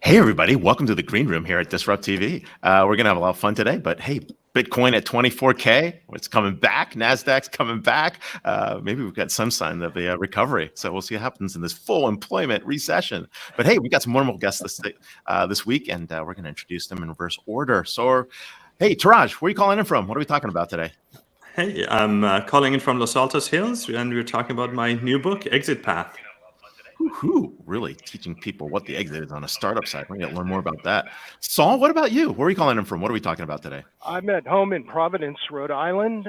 Hey, everybody. Welcome to the green room here at DisrupTV. We're going to have a lot of fun today, but hey, Bitcoin at 24K, it's coming back. NASDAQ's coming back. Maybe we've got some sign of a recovery. So we'll see what happens in this full employment recession. But hey, we've got some wonderful guests this week, and we're going to introduce them in reverse order. So, hey, Touraj, where are you calling in from? What are we talking about today? Hey, I'm calling in from Los Altos Hills, and we're talking about my new book, Exit Path. Really teaching people what the exit is on a startup side. We're going to learn more about that. Saul, what about you? Where are you calling in from? What are we talking about today? I'm at home in Providence, Rhode Island,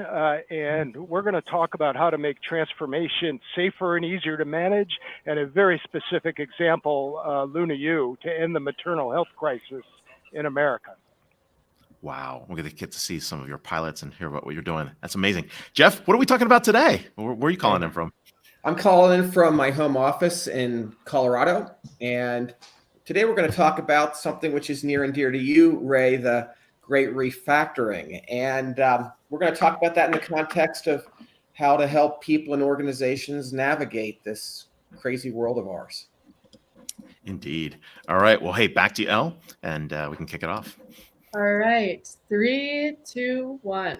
and we're going to talk about how to make transformation safer and easier to manage, and a very specific example, LunaYou, to end the maternal health crisis in America. Wow, we're going to get to see some of your pilots and hear about what you're doing. That's amazing. Jeff, what are we talking about today? Where are you calling in from? I'm calling in from my home office in Colorado, and today we're going to talk about something which is near and dear to you, Ray, the great refactoring. And we're going to talk about that in the context of how to help people and organizations navigate this crazy world of ours. Indeed. All right. Well, hey, back to you, Elle, and we can kick it off. All right. 3, 2, 1.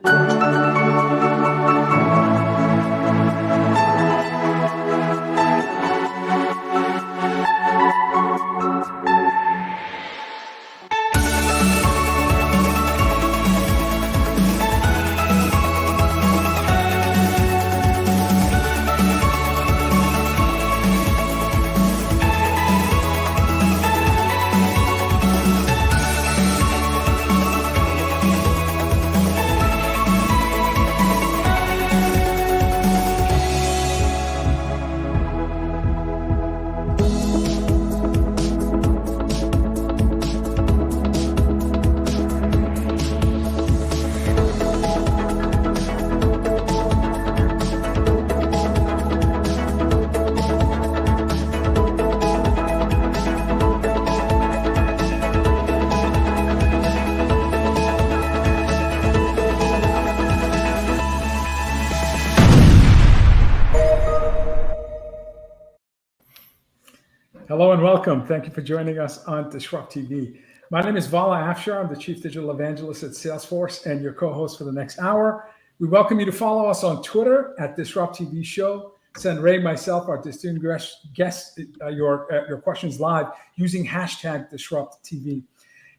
Hello and welcome. Thank you for joining us on DisrupTV. My name is Vala Afshar. I'm the Chief Digital Evangelist at Salesforce and your co-host for the next hour. We welcome you to follow us on Twitter at DisrupTV Show. Send Ray, myself, our distinguished guests, your questions live using hashtag DisrupTV.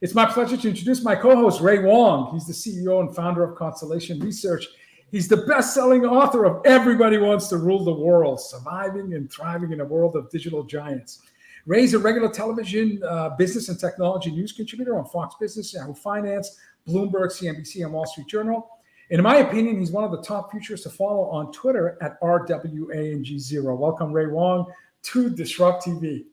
It's my pleasure to introduce my co-host, Ray Wang. He's the CEO and founder of Constellation Research. He's the best-selling author of Everybody Wants to Rule the World, Surviving and Thriving in a World of Digital Giants. Ray's a regular television business and technology news contributor on Fox Business, Yahoo Finance, Bloomberg, CNBC, and Wall Street Journal. In my opinion, he's one of the top futurists to follow on Twitter at RWANG0. Welcome, Ray Wang, to DisrupTV.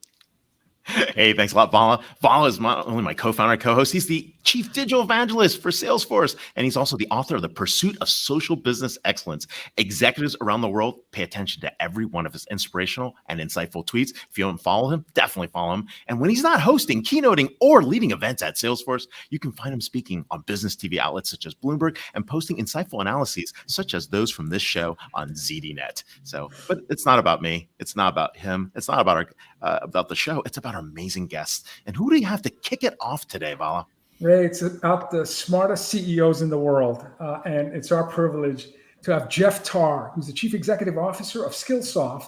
Hey, thanks a lot, Vala. Vala is not only my co-founder and co-host, he's the Chief Digital Evangelist for Salesforce, and he's also the author of The Pursuit of Social Business Excellence. Executives around the world pay attention to every one of his inspirational and insightful tweets. If you don't follow him, definitely follow him. And when he's not hosting, keynoting, or leading events at Salesforce, you can find him speaking on business TV outlets such as Bloomberg and posting insightful analyses such as those from this show on ZDNet. But it's not about me. It's not about him. It's not about about the show. It's about our amazing guests. And who do you have to kick it off today, Vala? Ray, it's about the smartest CEOs in the world. And it's our privilege to have Jeff Tarr, who's the Chief Executive Officer of Skillsoft,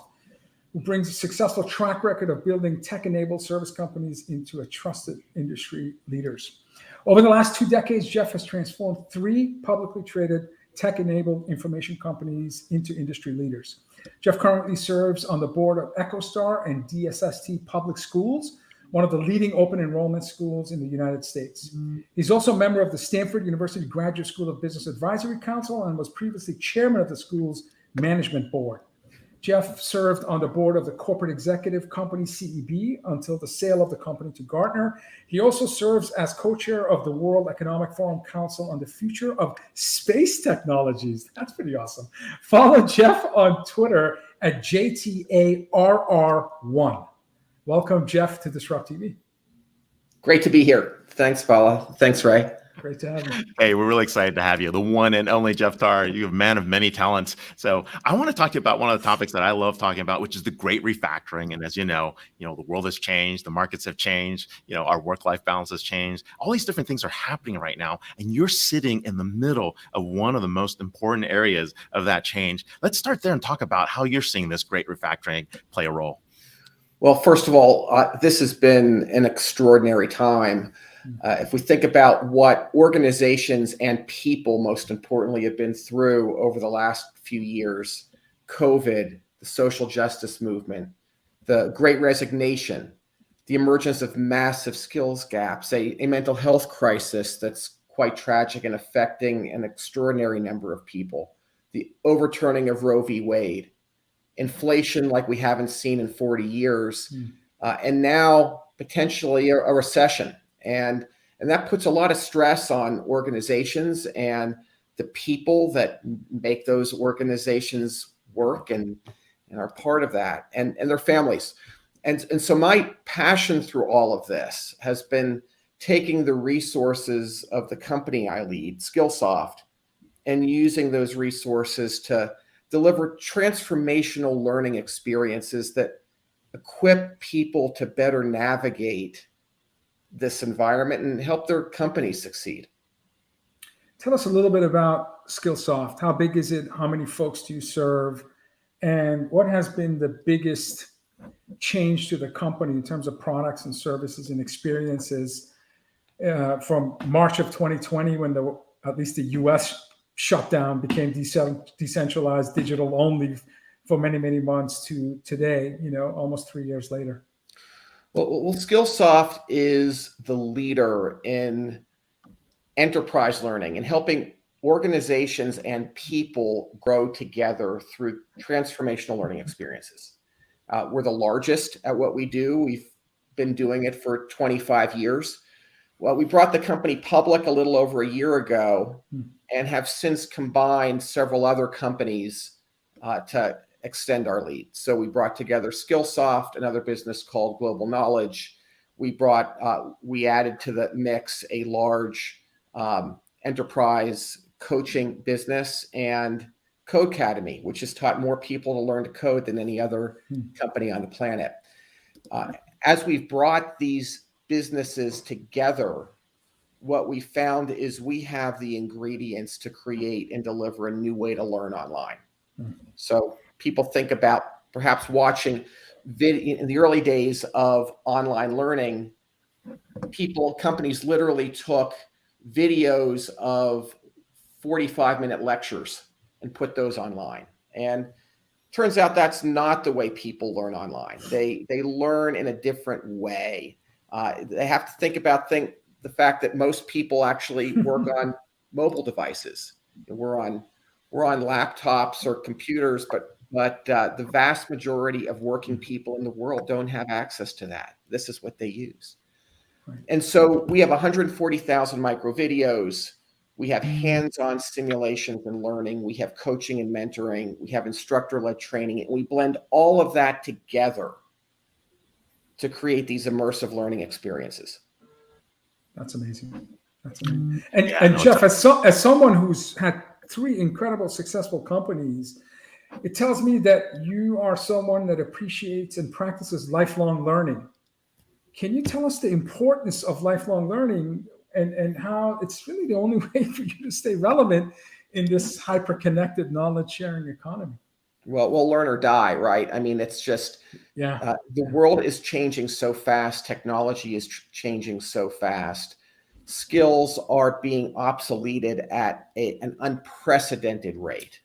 who brings a successful track record of building tech-enabled service companies into a trusted industry leaders. Over the last 2 decades, Jeff has transformed 3 publicly traded tech-enabled information companies into industry leaders. Jeff currently serves on the board of EchoStar and DSST Public Schools, one of the leading open enrollment schools in the United States. He's also a member of the Stanford University Graduate School of Business Advisory Council and was previously chairman of the school's management board. Jeff served on the board of the corporate executive company CEB until the sale of the company to Gartner. He also serves as co-chair of the World Economic Forum Council on the future of space technologies. That's pretty awesome. Follow Jeff on Twitter at JTARR1. Welcome, Jeff, to DisrupTV. Great to be here. Thanks, Vala. Thanks, Ray. Great to have you. Hey, we're really excited to have you. The one and only Jeff Tarr. You're a man of many talents. So I want to talk to you about one of the topics that I love talking about, which is the great refactoring. And as you know, the world has changed, the markets have changed, our work-life balance has changed. All these different things are happening right now. And you're sitting in the middle of one of the most important areas of that change. Let's start there and talk about how you're seeing this great refactoring play a role. Well, first of all, this has been an extraordinary time. If we think about what organizations and people, most importantly, have been through over the last few years, COVID, the social justice movement, the Great Resignation, the emergence of massive skills gaps, a mental health crisis that's quite tragic and affecting an extraordinary number of people, the overturning of Roe v. Wade, inflation like we haven't seen in 40 years, and now potentially a recession. And that puts a lot of stress on organizations and the people that make those organizations work and are part of that, and their families. And so my passion through all of this has been taking the resources of the company I lead, Skillsoft, and using those resources to deliver transformational learning experiences that equip people to better navigate this environment and help their companies succeed. Tell us a little bit about Skillsoft. How big is it? How many folks do you serve? And what has been the biggest change to the company in terms of products and services and experiences from March of 2020, when at least the US shutdown became decentralized, digital only for many, many months, to today, almost 3 years later? Well, Skillsoft is the leader in enterprise learning and helping organizations and people grow together through transformational learning experiences. We're the largest at what we do. We've been doing it for 25 years. Well, we brought the company public a little over a year ago and have since combined several other companies to extend our lead. So we brought together Skillsoft, another business called Global Knowledge. We added to the mix a large enterprise coaching business, and Codecademy, which has taught more people to learn to code than any other company on the planet. As we've brought these businesses together, what we found is we have the ingredients to create and deliver a new way to learn online. So people think about perhaps watching video. In the early days of online learning, companies literally took videos of 45-minute lectures and put those online. And turns out that's not the way people learn online. They learn in a different way. They have to think about the fact that most people actually work on mobile devices. We're on laptops or computers, but the vast majority of working people in the world don't have access to that. This is what they use. Right. And so we have 140,000 micro videos. We have hands-on simulations and learning. We have coaching and mentoring. We have instructor-led training. And we blend all of that together to create these immersive learning experiences. That's amazing. That's amazing. And Jeff, as someone who's had 3 incredible successful companies, it tells me that you are someone that appreciates and practices lifelong learning. Can you tell us the importance of lifelong learning and how it's really the only way for you to stay relevant in this hyper-connected knowledge-sharing economy? Well, learn or die, right? I mean, it's just, the world is changing so fast. Technology is changing so fast. Skills are being obsoleted at an unprecedented rate.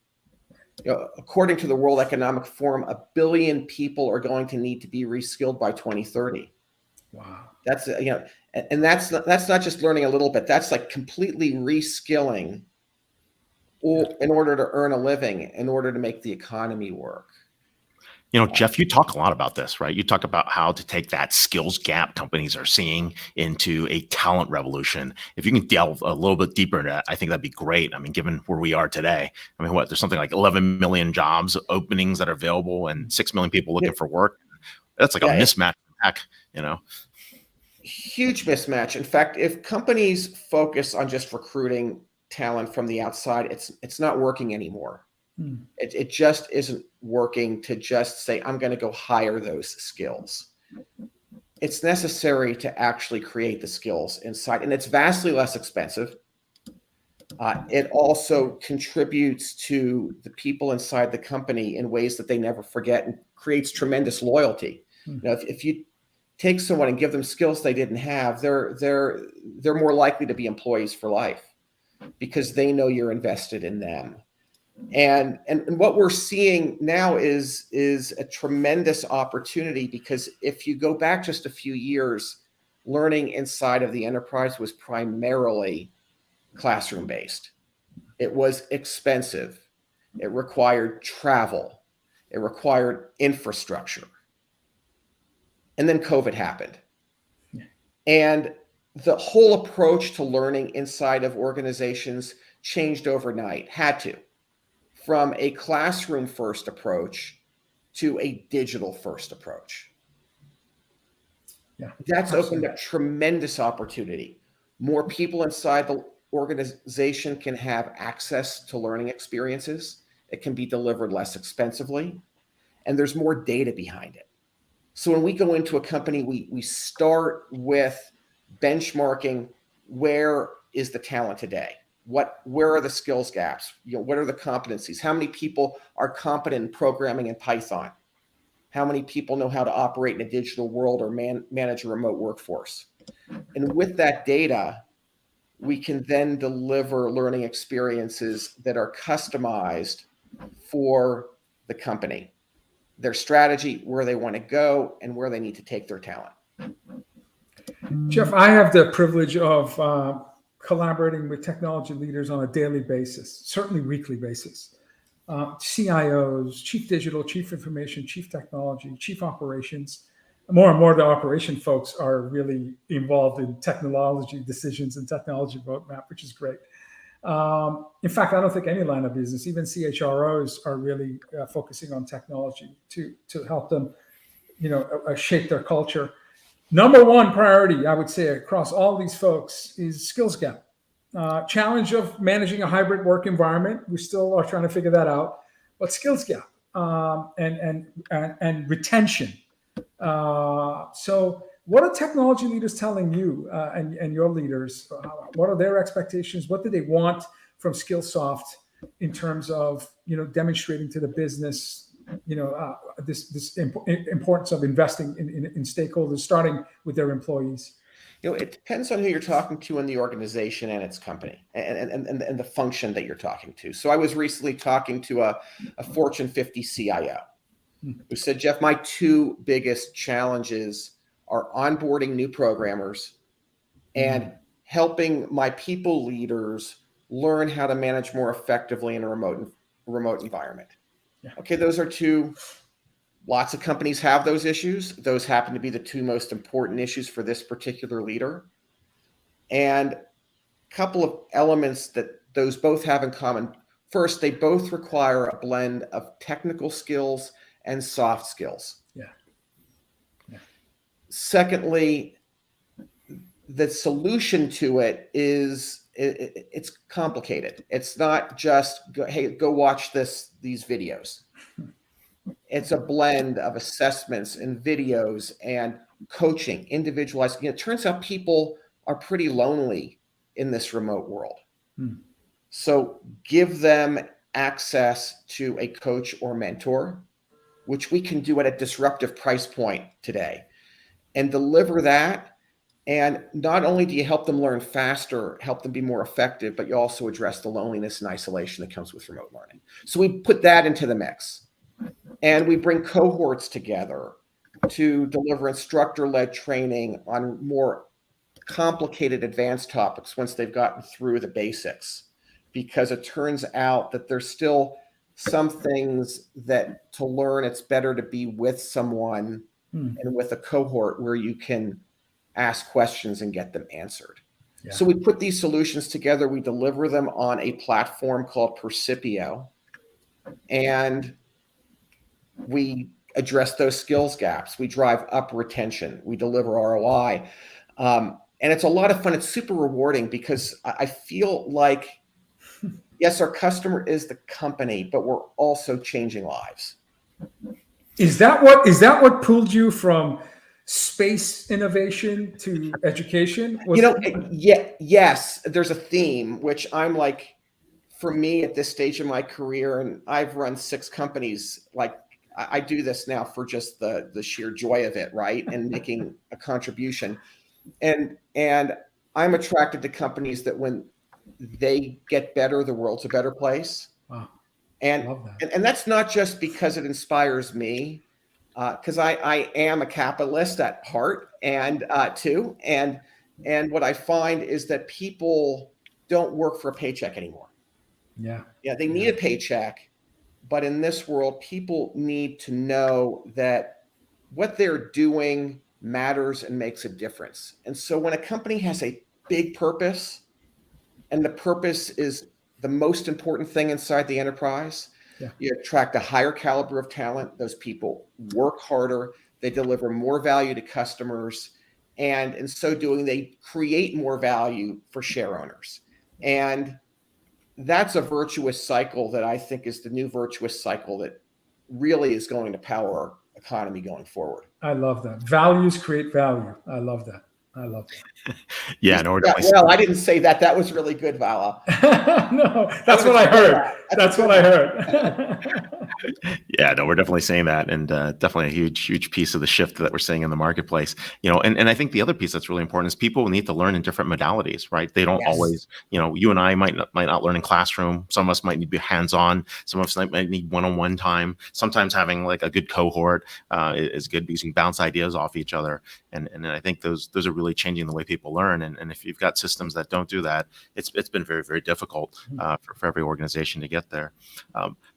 According to the World Economic Forum, 1 billion people are going to need to be reskilled by 2030. Wow. That's, and that's not just learning a little bit. That's like completely reskilling in order to earn a living, in order to make the economy work. Jeff, you talk a lot about this, right? You talk about how to take that skills gap companies are seeing into a talent revolution. If you can delve a little bit deeper into that, I think that'd be great. I mean, given where we are today, there's something like 11 million jobs openings that are available and 6 million people looking for work. That's like a mismatch. Huge mismatch. In fact, if companies focus on just recruiting talent from the outside, it's not working anymore. It just isn't working to just say, I'm going to go hire those skills. It's necessary to actually create the skills inside, and it's vastly less expensive. It also contributes to the people inside the company in ways that they never forget, and creates tremendous loyalty. You know, if you take someone and give them skills they didn't have, they're more likely to be employees for life because they know you're invested in them. And what we're seeing now is a tremendous opportunity, because if you go back just a few years, learning inside of the enterprise was primarily classroom based. It was expensive. It required travel. It required infrastructure. And then COVID happened. And the whole approach to learning inside of organizations changed overnight, had to, from a classroom first approach to a digital first approach. That's opened up tremendous opportunity. More people inside the organization can have access to learning experiences. It can be delivered less expensively, and there's more data behind it. So when we go into a company, we start with benchmarking, where is the talent today? Where are the skills gaps? You know, what are the competencies? How many people are competent in programming in Python? How many people know how to operate in a digital world or manage a remote workforce? And with that data, we can then deliver learning experiences that are customized for the company, their strategy, where they want to go, and where they need to take their talent. Jeff, I have the privilege of collaborating with technology leaders on a daily basis, certainly weekly basis. CIOs, chief digital, chief information, chief technology, chief operations. More and more, the operation folks are really involved in technology decisions and technology roadmap, which is great. In fact, I don't think any line of business, even CHROs, are really focusing on technology to help them, shape their culture. Number one priority, I would say, across all these folks is skills gap. Challenge of managing a hybrid work environment. We still are trying to figure that out. But skills gap and retention. So what are technology leaders telling you and your leaders? What are their expectations? What do they want from Skillsoft in terms of demonstrating to the business this importance of investing in stakeholders, starting with their employees? It depends on who you're talking to in the organization and its company and the function that you're talking to. So I was recently talking to a Fortune 50 CIO who said, Jeff, my two biggest challenges are onboarding new programmers and helping my people leaders learn how to manage more effectively in a remote environment. Okay, those are two. Lots of companies have those issues. Those happen to be the two most important issues for this particular leader. And a couple of elements that those both have in common. First, they both require a blend of technical skills and soft skills. Secondly, the solution to it is it's complicated. It's not just go watch these videos. It's a blend of assessments and videos and coaching, individualized. It turns out people are pretty lonely in this remote world. So give them access to a coach or mentor, which we can do at a disruptive price point today, and deliver that. And not only do you help them learn faster, help them be more effective, but you also address the loneliness and isolation that comes with remote learning. So we put that into the mix. And we bring cohorts together to deliver instructor-led training on more complicated advanced topics once they've gotten through the basics, because it turns out that there's still some things that to learn, it's better to be with someone and with a cohort where you can ask questions and get them answered. So we put these solutions together. We deliver them on a platform called Percipio, and we address those skills gaps. We drive up retention. We deliver ROI. And it's a lot of fun. It's super rewarding because I feel like, yes, our customer is the company, but we're also changing lives. Is that what pulled you from space innovation to education? Yes, there's a theme, which I'm like, for me at this stage in my career, and I've run 6 companies, like I do this now for just the sheer joy of it, right? And making a contribution. And I'm attracted to companies that when they get better, the world's a better place. Wow. And Love that. and that's not just because it inspires me, because I am a capitalist at heart, and too. And what I find is that people don't work for a paycheck anymore. Yeah. Yeah, they need a paycheck, but in this world, people need to know that what they're doing matters and makes a difference. And so when a company has a big purpose, and the purpose is the most important thing inside the enterprise, you attract a higher caliber of talent. Those people work harder, they deliver more value to customers, and in so doing, they create more value for share owners. And that's a virtuous cycle that I think is the new virtuous cycle that really is going to power our economy going forward. I love that. Values create value. I love that. Yeah, no, well, I didn't say that. That was really good, Vala. No, that's what I heard. That's what I heard. Yeah, no, we're definitely saying that, and definitely a huge piece of the shift that we're seeing in the marketplace. And I think the other piece that's really important is people need to learn in different modalities, right? They don't always, you and I might not learn in classroom. Some of us might need to be hands-on. Some of us might need one-on-one time. Sometimes having like a good cohort is good because you can bounce ideas off each other. And I think those are really changing the way people learn. And if you've got systems that don't do that, it's been very, very difficult for every organization to get there.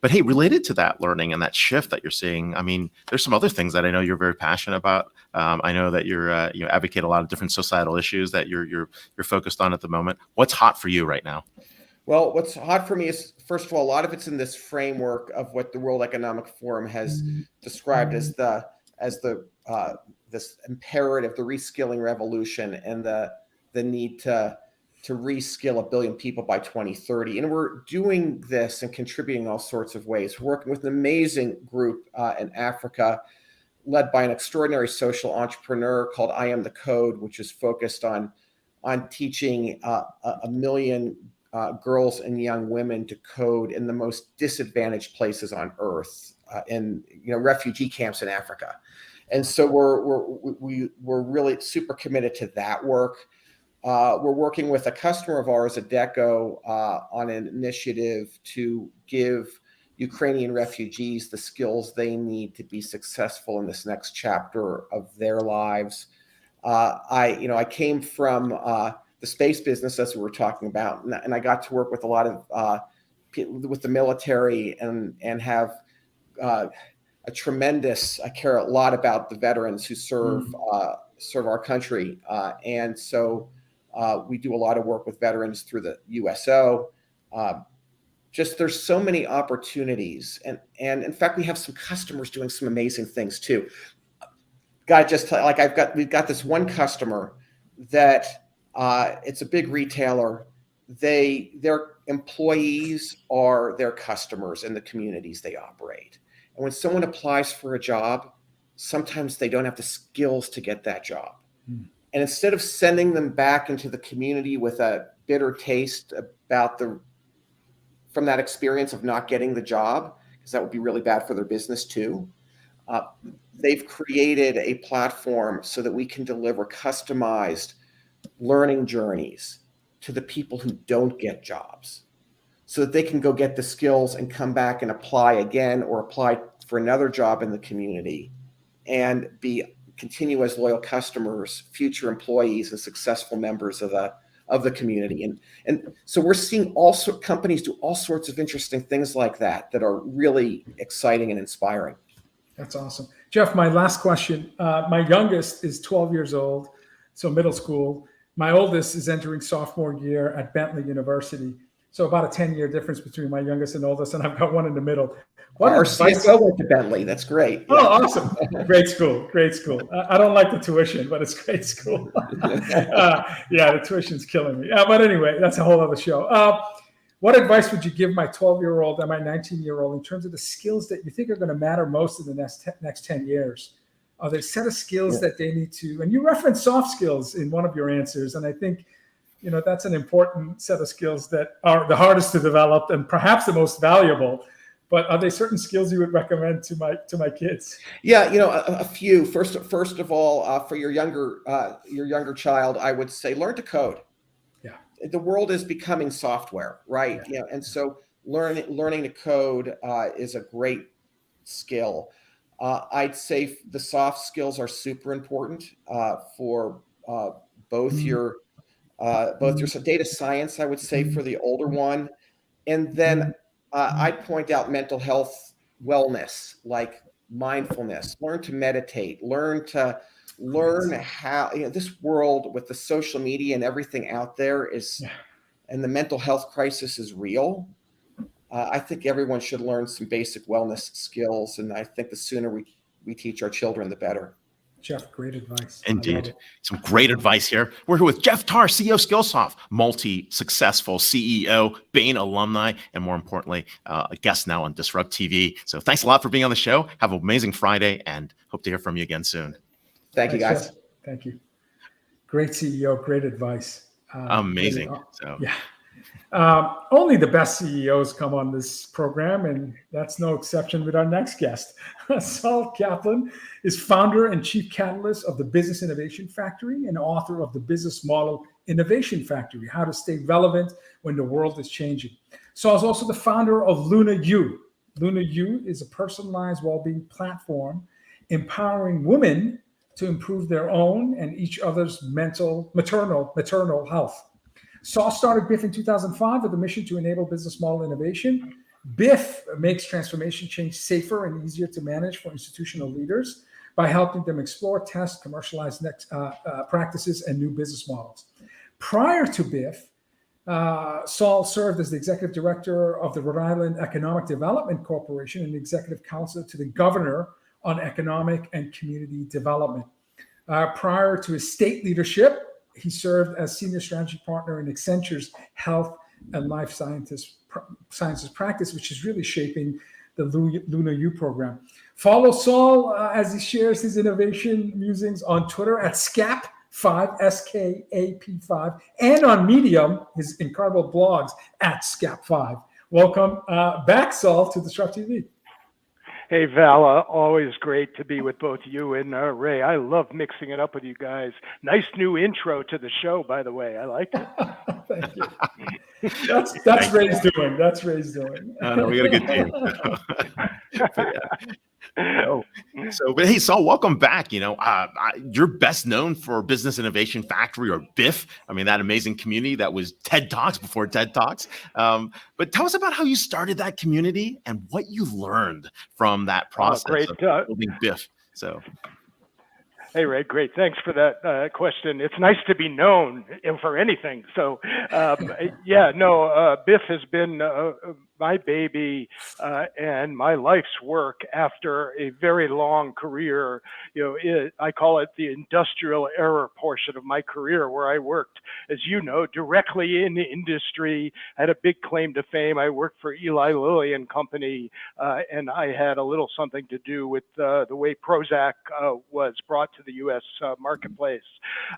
But hey, related to that learning and that shift that you're seeing, I mean, there's some other things that I know you're very passionate about. I know that you advocate a lot of different societal issues that you're focused on at the moment. What's hot for you right now? Well, what's hot for me is, first of all, a lot of it's in this framework of what the World Economic Forum has described as this imperative, the reskilling revolution, and the need to reskill 1 billion people by 2030. And we're doing this and contributing in all sorts of ways. We're working with an amazing group in Africa, led by an extraordinary social entrepreneur called I Am the Code, which is focused on teaching 1 million girls and young women to code in the most disadvantaged places on earth, in refugee camps in Africa. And so we're really super committed to that work. We're working with a customer of ours, Adecco, on an initiative to give Ukrainian refugees the skills they need to be successful in this next chapter of their lives. I came from the space business, as we were talking about, and I got to work with a lot of with the military and have a tremendous. I care a lot about the veterans who serve our country, and so we do a lot of work with veterans through the USO. Just there's so many opportunities, and in fact, we have some customers doing some amazing things too. We've got this one customer that it's a big retailer. Their employees are their customers in the communities they operate. And when someone applies for a job, sometimes they don't have the skills to get that job. And instead of sending them back into the community with a bitter taste about from that experience of not getting the job, because that would be really bad for their business too, they've created a platform so that we can deliver customized learning journeys to the people who don't get jobs, so that they can go get the skills and come back and apply again or apply for another job in the community and continue as loyal customers, future employees, and successful members of the community. And so we're seeing companies do all sorts of interesting things like that are really exciting and inspiring. That's awesome. Jeff, my last question. My youngest is 12 years old, so middle school. My oldest is entering sophomore year at Bentley University. So about a 10-year difference between my youngest and oldest, and I've got one in the middle. Our CFO went to Bentley. That's great. Oh, awesome. Great school. Great school. I don't like the tuition, but it's great school. Yeah, the tuition's killing me. But anyway, that's a whole other show. What advice would you give my 12-year-old and my 19-year-old in terms of the skills that you think are going to matter most in the next 10 years? Are there a set of skills that they need to, and you referenced soft skills in one of your answers, and I think, that's an important set of skills that are the hardest to develop and perhaps the most valuable. But are there certain skills you would recommend to my kids? Yeah, a few. First of all, for your younger child, I would say learn to code. Yeah, the world is becoming software, right? Yeah. And so learning to code is a great skill. I'd say the soft skills are super important for both your data science, I would say, for the older one, and then I'd point out mental health, wellness, like mindfulness. Learn to meditate. Learn how this world with the social media and everything out there is, and the mental health crisis is real. I think everyone should learn some basic wellness skills, and I think the sooner we teach our children, the better. Jeff, great advice. Indeed. Some great advice here. We're here with Jeff Tarr, CEO of Skillsoft, multi-successful CEO, Bain alumni, and more importantly, a guest now on DisrupTV. So thanks a lot for being on the show. Have an amazing Friday and hope to hear from you again soon. Thank you, guys. Jeff. Thank you. Great CEO, great advice. Amazing. So yeah. Only the best CEOs come on this program, and that's no exception with our next guest. Saul Kaplan is founder and chief catalyst of the Business Innovation Factory and author of the Business Model Innovation Factory, How to Stay Relevant When the World is Changing. Saul is also the founder of LunaYou. LunaYou is a personalized well-being platform empowering women to improve their own and each other's maternal health. Saul started BIF in 2005 with a mission to enable business model innovation. BIF makes transformation change safer and easier to manage for institutional leaders by helping them explore, test, commercialize next practices and new business models. Prior to BIF, Saul served as the executive director of the Rhode Island Economic Development Corporation and executive counsel to the governor on economic and community development. Prior to his state leadership, he served as senior strategy partner in Accenture's health and life sciences practice, which is really shaping the LunaYou program. Follow Saul as he shares his innovation musings on Twitter at SCAP5, SKAP5, and on Medium, his incredible blogs at SCAP5. Welcome back, Saul, to DisrupTV. Hey, Vala, always great to be with both you and Ray. I love mixing it up with you guys. Nice new intro to the show, by the way. I like it. Thank you. That's Ray's doing. That's Ray's doing. No, we got a good team. But hey, Saul, welcome back. You're best known for Business Innovation Factory, or BIF. I mean, that amazing community that was TED Talks before TED Talks. But tell us about how you started that community and what you learned from that process of building BIF. Hey, Ray, great. Thanks for that question. It's nice to be known for anything. So, BIF has been my baby and my life's work after a very long career. I call it the industrial era portion of my career, where I worked, as you know, directly in the industry. I had a big claim to fame. I worked for Eli Lilly and Company, and I had a little something to do with the way Prozac was brought to the U.S. Marketplace.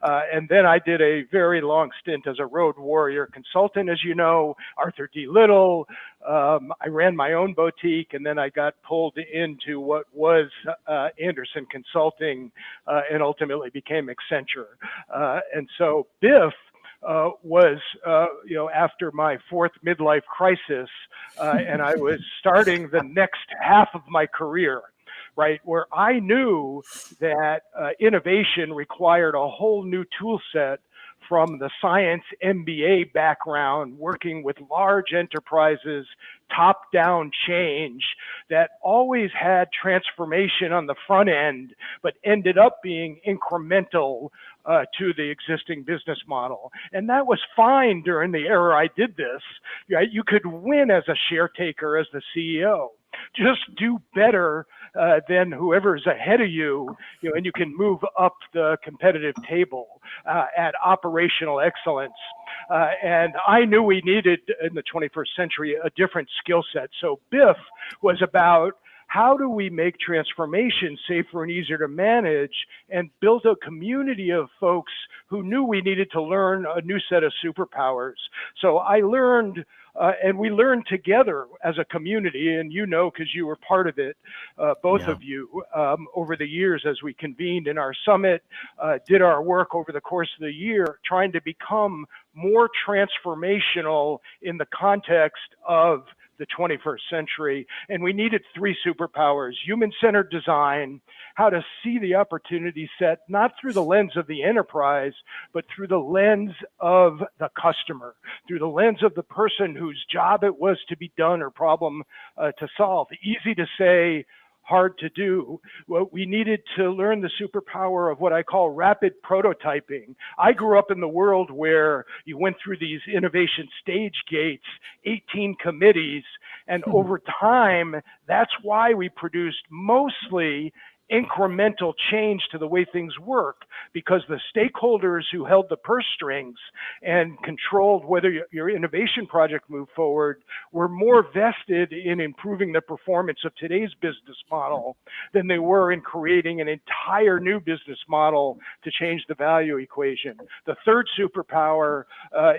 And then I did a very long stint as a road warrior consultant, as you know, Arthur D. Little. I ran my own boutique, and then I got pulled into what was Anderson Consulting and ultimately became Accenture. And so BIF was, after my fourth midlife crisis, and I was starting the next half of my career, right, where I knew that innovation required a whole new tool set from the science MBA background, working with large enterprises, top-down change that always had transformation on the front end, but ended up being incremental to the existing business model. And that was fine during the era I did this. You could win as a share taker, as the CEO. Just do better than whoever's ahead of you, and you can move up the competitive table at operational excellence. And I knew we needed, in the 21st century, a different skill set. So BIF was about, how do we make transformation safer and easier to manage, and build a community of folks who knew we needed to learn a new set of superpowers. So I learned, and we learned together as a community, and because you were part of it, both of you, over the years as we convened in our summit, did our work over the course of the year, trying to become more transformational in the context of the 21st century. And we needed 3 superpowers: human-centered design, how to see the opportunity set, not through the lens of the enterprise, but through the lens of the customer, through the lens of the person whose job it was to be done or problem to solve. Easy to say, hard to do. Well, we needed to learn the superpower of what I call rapid prototyping. I grew up in the world where you went through these innovation stage gates, 18 committees, and over time, that's why we produced mostly incremental change to the way things work, because the stakeholders who held the purse strings and controlled whether your innovation project moved forward were more vested in improving the performance of today's business model than they were in creating an entire new business model to change the value equation. The third superpower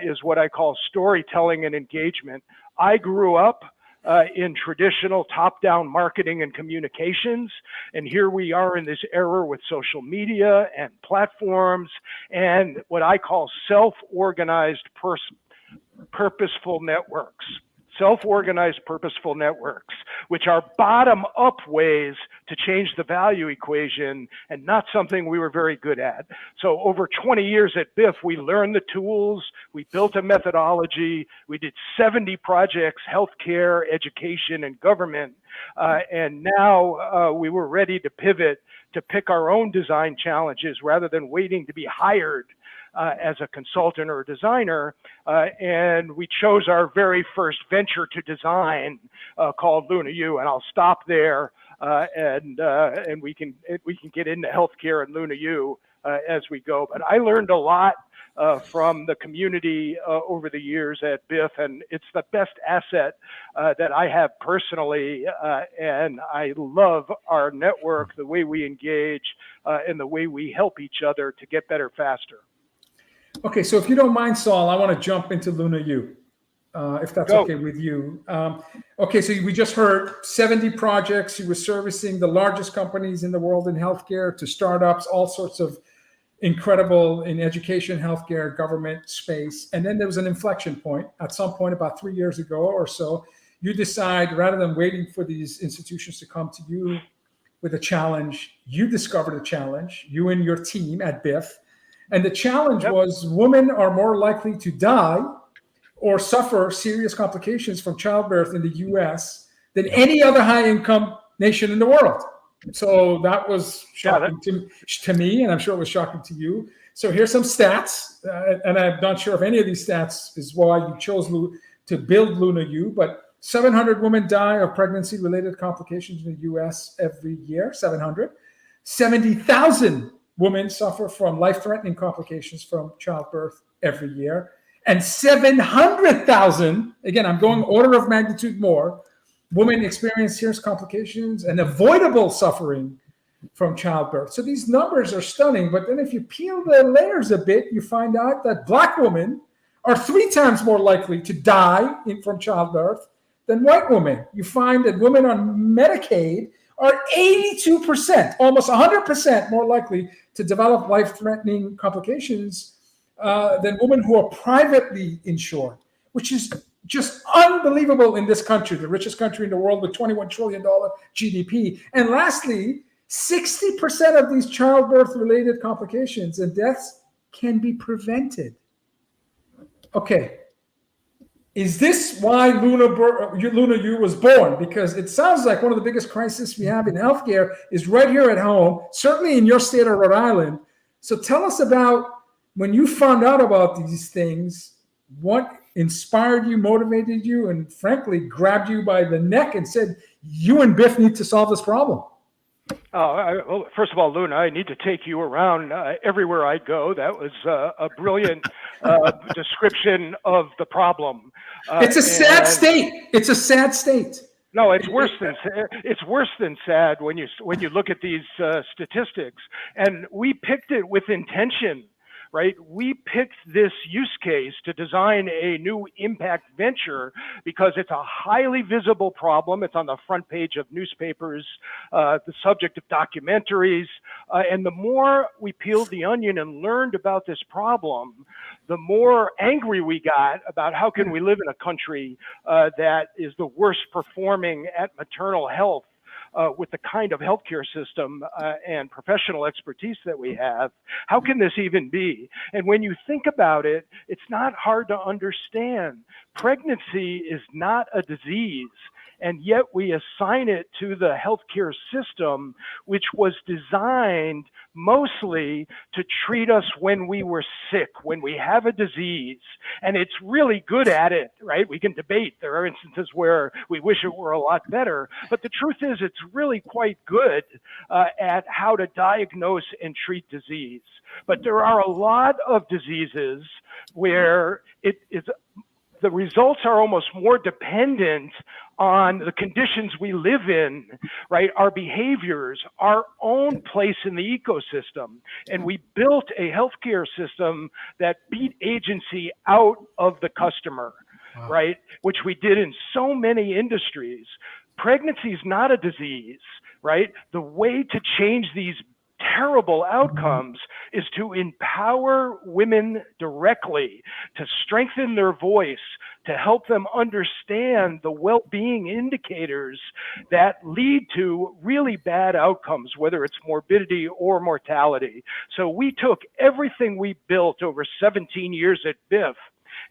is what I call storytelling and engagement. I grew up in traditional top-down marketing and communications. And here we are in this era with social media and platforms and what I call self-organized purposeful networks. Self-organized purposeful networks, which are bottom-up ways to change the value equation, and not something we were very good at. So over 20 years at BIF, we learned the tools, we built a methodology, we did 70 projects, healthcare, education, and government, and now we were ready to pivot to pick our own design challenges rather than waiting to be hired as a consultant or a designer, and we chose our very first venture to design called LunaYou, and I'll stop there, and we can get into healthcare and LunaYou as we go. But I learned a lot from the community over the years at BIF, and it's the best asset that I have personally, and I love our network, the way we engage, and the way we help each other to get better faster. Okay, so if you don't mind, Saul, I want to jump into LunaYou, if that's okay with you. Okay, so we just heard 70 projects. You were servicing the largest companies in the world in healthcare, to startups, all sorts of incredible in education, healthcare, government space. And then there was an inflection point. At some point about 3 years ago or so, you decide, rather than waiting for these institutions to come to you with a challenge, you discovered a challenge, you and your team at BIF. And the challenge was, women are more likely to die or suffer serious complications from childbirth in the US than any other high-income nation in the world. So that was shocking to me, and I'm sure it was shocking to you. So here's some stats, and I'm not sure if any of these stats is why you chose to build LunaYou, but 700 women die of pregnancy-related complications in the US every year, 700. 70,000 women suffer from life-threatening complications from childbirth every year. And 700,000, again, I'm going order of magnitude more, women experience serious complications and avoidable suffering from childbirth. So these numbers are stunning. But then if you peel the layers a bit, you find out that Black women are 3 times more likely to die from childbirth than white women. You find that women on Medicaid are 82%, almost 100% more likely to develop life-threatening complications than women who are privately insured, which is just unbelievable in this country, the richest country in the world with $21 trillion GDP. And lastly, 60% of these childbirth-related complications and deaths can be prevented. Okay. Is this why LunaYou was born? Because it sounds like one of the biggest crises we have in healthcare is right here at home, certainly in your state of Rhode Island. So tell us about when you found out about these things, what inspired you, motivated you, and frankly, grabbed you by the neck and said, you and Biff need to solve this problem? Well, first of all, Luna, I need to take you around everywhere I go. That was a brilliant description of the problem. It's a sad state. It's a sad state. No, it's worse than sad when you look at these statistics. And we picked it with intention. Right? We picked this use case to design a new impact venture because it's a highly visible problem. It's on the front page of newspapers, the subject of documentaries. And the more we peeled the onion and learned about this problem, the more angry we got about how can we live in a country that is the worst performing at maternal health. With the kind of healthcare system and professional expertise that we have, how can this even be? And when you think about it, it's not hard to understand. Pregnancy is not a disease, and yet we assign it to the healthcare system, which was designed mostly to treat us when we were sick, when we have a disease. And it's really good at it, right? We can debate. There are instances where we wish it were a lot better. But the truth is, it's really quite good at how to diagnose and treat disease. But there are a lot of diseases where the results are almost more dependent on the conditions we live in, right? Our behaviors, our own place in the ecosystem. And we built a healthcare system that beat agency out of the customer, right? Which we did in so many industries. Pregnancy is not a disease, right? The way to change these terrible outcomes is to empower women directly, to strengthen their voice, to help them understand the well-being indicators that lead to really bad outcomes, whether it's morbidity or mortality. So we took everything we built over 17 years at Biff,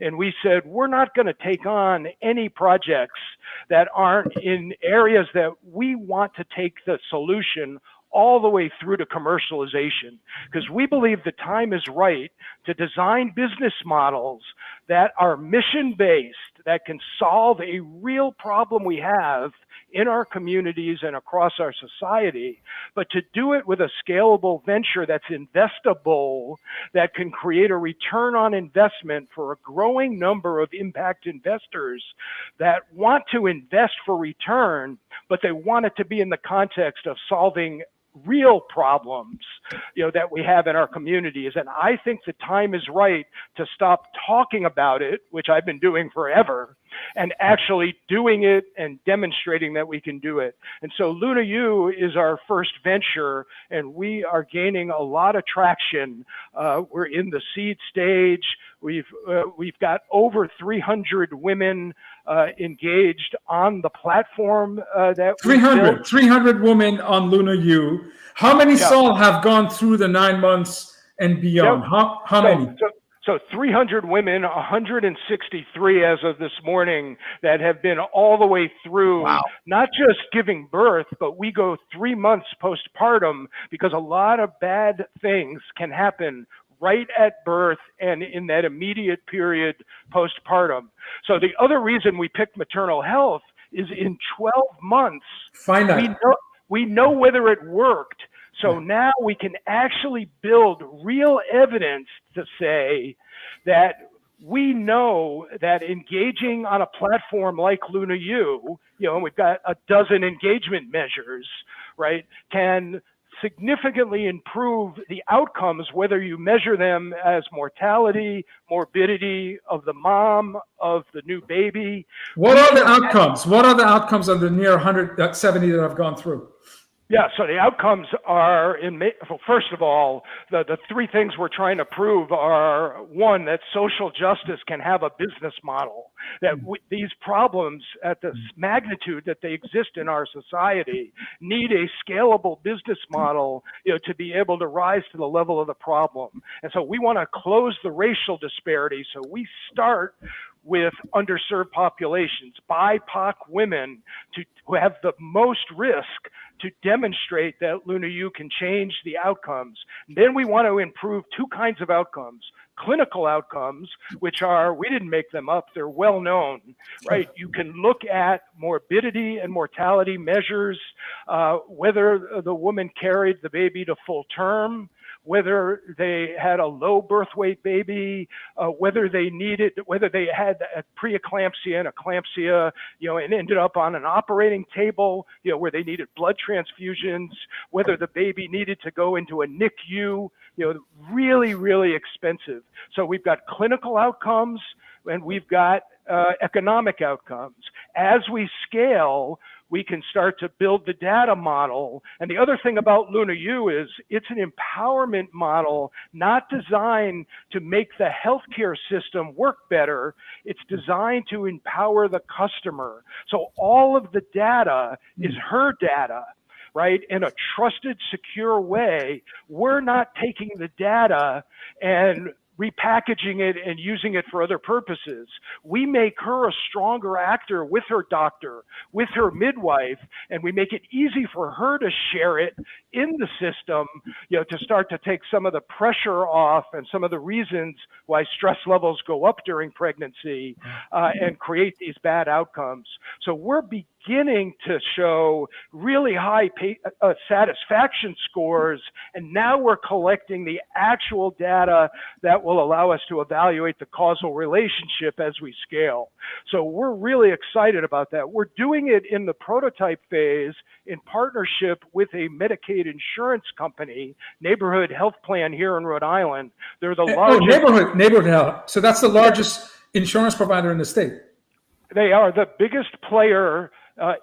and we said, we're not going to take on any projects that aren't in areas that we want to take the solution all the way through to commercialization, because we believe the time is right to design business models that are mission-based, that can solve a real problem we have in our communities and across our society, but to do it with a scalable venture that's investable, that can create a return on investment for a growing number of impact investors that want to invest for return, but they want it to be in the context of solving real problems, that we have in our communities. And I think the time is right to stop talking about it, which I've been doing forever, and actually doing it and demonstrating that we can do it. And so LunaYou is our first venture, and we are gaining a lot of traction. We're in the seed stage. We've got over 300 women engaged on the platform that 300 women on LunaYou. How many, Saul, have gone through the 9 months and beyond? How many? So 300 women, 163 as of this morning, that have been all the way through, not just giving birth, but we go 3 months postpartum, because a lot of bad things can happen right at birth and in that immediate period postpartum. So the other reason we picked maternal health is in 12 months, we know whether it worked. So now we can actually build real evidence to say that we know that engaging on a platform like LunaYou, and we've got a dozen engagement measures, right, can significantly improve the outcomes, whether you measure them as mortality, morbidity of the mom, of the new baby. What are the outcomes? What are the outcomes of the near 170 that I've gone through? Yeah, so the outcomes are well, first of all, the three things we're trying to prove are, one, that social justice can have a business model, that these problems at the magnitude that they exist in our society need a scalable business model, to be able to rise to the level of the problem. And so we want to close the racial disparity. So we start with underserved populations, BIPOC women, who have the most risk, to demonstrate that LunaYou can change the outcomes. Then we want to improve two kinds of outcomes. Clinical outcomes, which are, we didn't make them up, they're well known, right? You can look at morbidity and mortality measures, whether the woman carried the baby to full term, whether they had a low birth weight baby, whether they had a preeclampsia and eclampsia, and ended up on an operating table, where they needed blood transfusions, whether the baby needed to go into a NICU, really, really expensive. So we've got clinical outcomes and we've got economic outcomes. As we scale, we can start to build the data model. And the other thing about LunaYou is it's an empowerment model, not designed to make the healthcare system work better. It's designed to empower the customer. So all of the data is her data, right? In a trusted, secure way. We're not taking the data and repackaging it and using it for other purposes. We make her a stronger actor with her doctor, with her midwife, and we make it easy for her to share it in the system, to start to take some of the pressure off and some of the reasons why stress levels go up during pregnancy, and create these bad outcomes. So we're beginning to show really high satisfaction scores, and now we're collecting the actual data that will allow us to evaluate the causal relationship as we scale. So we're really excited about that. We're doing it in the prototype phase in partnership with a Medicaid insurance company, Neighborhood Health Plan here in Rhode Island. They're the largest neighborhood health. So that's the largest insurance provider in the state. They are the biggest player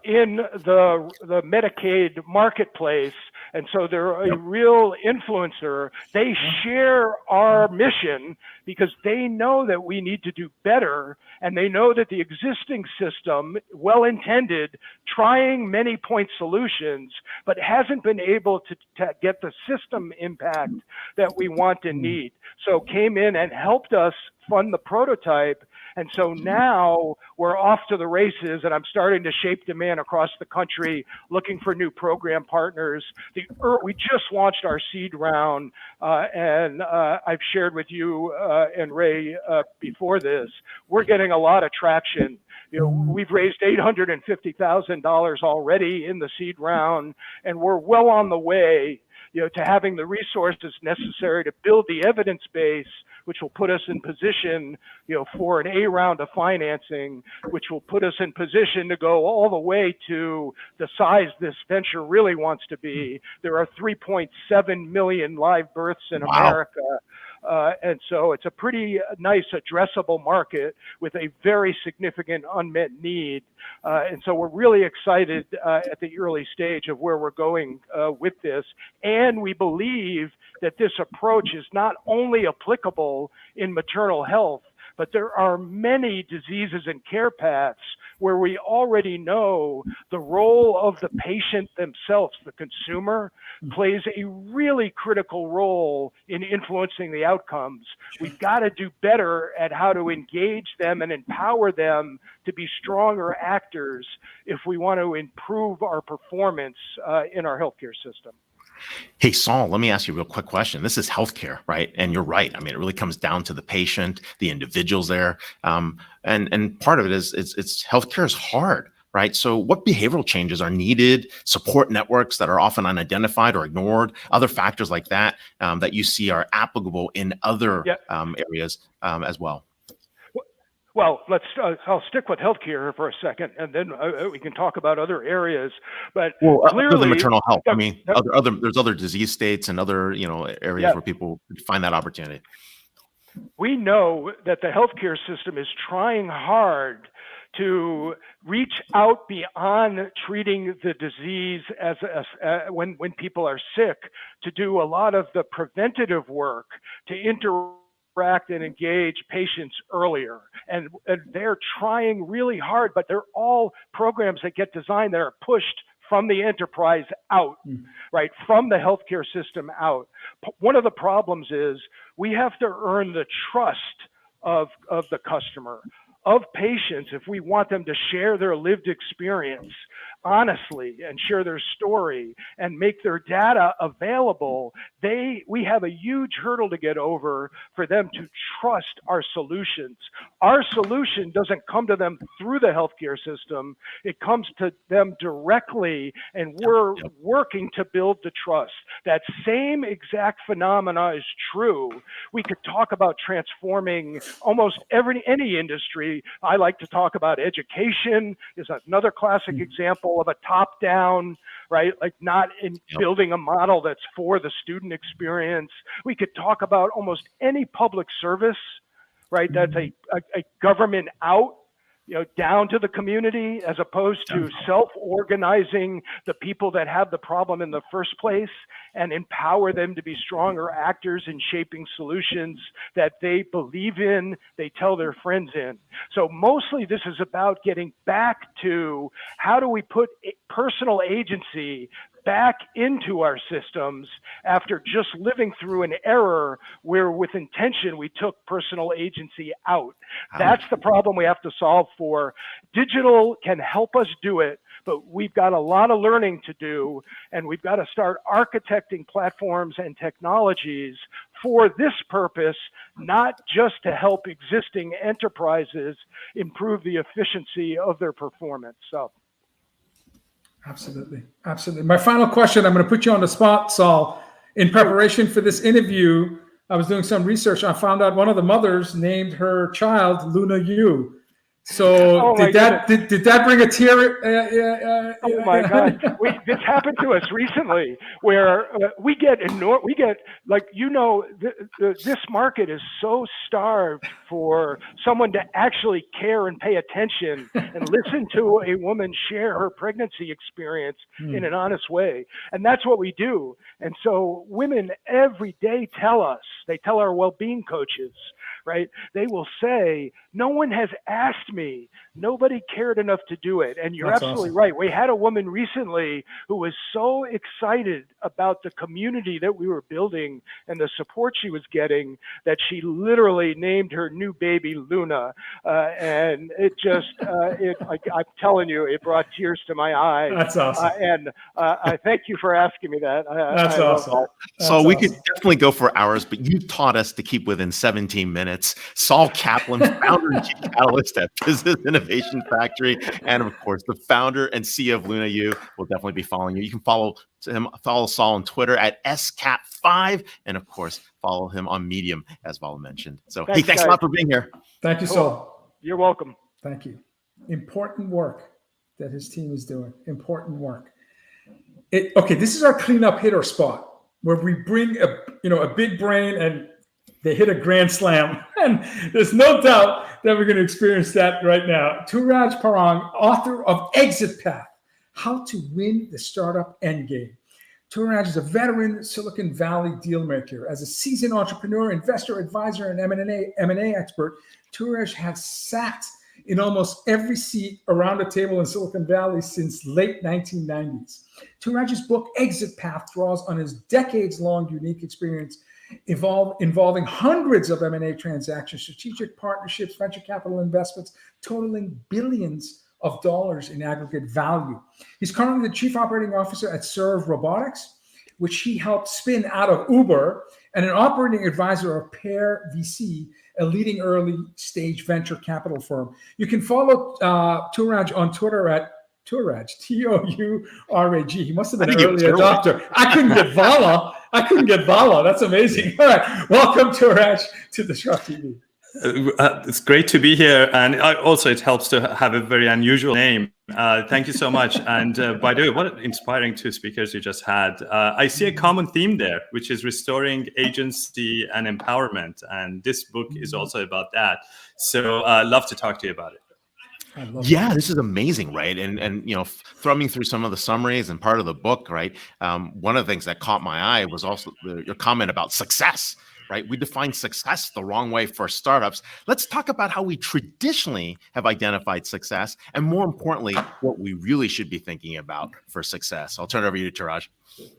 in the Medicaid marketplace, and so they're a real influencer. They share our mission because they know that we need to do better, and they know that the existing system, well-intended, trying many point solutions, but hasn't been able to get the system impact that we want and need. So came in and helped us fund the prototype. And so now we're off to the races, and I'm starting to shape demand across the country, looking for new program partners. We just launched our seed round, and I've shared with you and Ray before this. We're getting a lot of traction. We've raised $850,000 already in the seed round, and we're well on the way, to having the resources necessary to build the evidence base, which will put us in position, for an A round of financing, which will put us in position to go all the way to the size this venture really wants to be. There are 3.7 million live births in America. And so it's a pretty nice addressable market with a very significant unmet need. And so we're really excited at the early stage of where we're going with this. And we believe that this approach is not only applicable in maternal health, but there are many diseases and care paths where we already know the role of the patient themselves, the consumer, plays a really critical role in influencing the outcomes. We've got to do better at how to engage them and empower them to be stronger actors if we want to improve our performance in our healthcare system. Hey, Saul, let me ask you a real quick question. This is healthcare, right? And you're right. I mean, it really comes down to the patient, the individuals there. And part of it is it's healthcare is hard, right? So what behavioral changes are needed, support networks that are often unidentified or ignored, other factors like that, that you see are applicable in other areas as well? Well, I'll stick with healthcare for a second, and then we can talk about other areas. But clearly, other than maternal health, I mean, there's other disease states and other areas where people find that opportunity. We know that the healthcare system is trying hard to reach out beyond treating the disease as when people are sick, to do a lot of the preventative work, to interact and engage patients earlier. And they're trying really hard, but they're all programs that get designed that are pushed from the enterprise out, right? From the healthcare system out. One of the problems is we have to earn the trust of the customer, of patients, if we want them to share their lived experience honestly and share their story and make their data available. We have a huge hurdle to get over for them to trust our solutions. Our solution doesn't come to them through the healthcare system. It comes to them directly, and we're working to build the trust. That same exact phenomena is true. We could talk about transforming almost any industry. I like to talk about education is another classic example of a top-down, right? Like not in building a model that's for the student experience. We could talk about almost any public service, right? That's a government out, down to the community, as opposed to self-organizing the people that have the problem in the first place and empower them to be stronger actors in shaping solutions that they believe in, they tell their friends in. So mostly this is about getting back to how do we put personal agency back into our systems after just living through an error where with intention we took personal agency out. That's the problem we have to solve for. Digital can help us do it, but we've got a lot of learning to do, and we've got to start architecting platforms and technologies for this purpose, not just to help existing enterprises improve the efficiency of their performance. So. Absolutely. Absolutely. My final question, I'm going to put you on the spot, Saul. In preparation for this interview, I was doing some research. I found out one of the mothers named her child LunaYou. So did that bring a tear? Oh my God! This happened to us recently, where we get like this market is so starved for someone to actually care and pay attention and listen to a woman share her pregnancy experience in an honest way, and that's what we do. And so women every day tell our well-being coaches, right? They will say, no one has asked me. Nobody cared enough to do it. And you're absolutely right. We had a woman recently who was so excited about the community that we were building and the support she was getting that she literally named her new baby Luna. And it just, I'm telling you, it brought tears to my eyes. That's awesome. And I thank you for asking me that. That's awesome. So we could definitely go for hours, but you taught us to keep within 17 minutes. Saul Kaplan, founder and chief catalyst at Business Innovation Factory, and of course, the founder and CEO of LunaYou, will definitely be following you. You can follow Saul on Twitter at SCAP5, and of course, follow him on Medium, as Vala mentioned. So, thanks a lot for being here. Thank you, Saul. You're welcome. Thank you. Important work that his team is doing. Important work. This is our cleanup hitter spot where we bring a big brain and they hit a grand slam. And there's no doubt that we're going to experience that right now. Touraj Parang, author of Exit Path, How to Win the Startup Endgame. Touraj is a veteran Silicon Valley dealmaker. As a seasoned entrepreneur, investor, advisor, and M&A expert, Touraj has sat in almost every seat around the table in Silicon Valley since late 1990s. Touraj's book, Exit Path, draws on his decades-long unique experience involving hundreds of M&A transactions, strategic partnerships, venture capital investments, totaling billions of dollars in aggregate value. He's currently the chief operating officer at Serve Robotics, which he helped spin out of Uber, and an operating advisor of Pear VC, a leading early stage venture capital firm. You can follow Touraj on Twitter at Touraj, Touraj. He must have been an early adopter. I couldn't get Vala. That's amazing. All right. Welcome, Touraj, to DisrupTV. It's great to be here. And also, it helps to have a very unusual name. Thank you so much. And by the way, what inspiring two speakers you just had. I see a common theme there, which is restoring agency and empowerment. And this book is also about that. So love to talk to you about it. I love Yeah, that. this is amazing, right? And thrumming through some of the summaries and part of the book, right? One of the things that caught my eye was also your comment about success, right? We define success the wrong way for startups. Let's talk about how we traditionally have identified success, and more importantly, what we really should be thinking about for success. I'll turn it over to you, Touraj.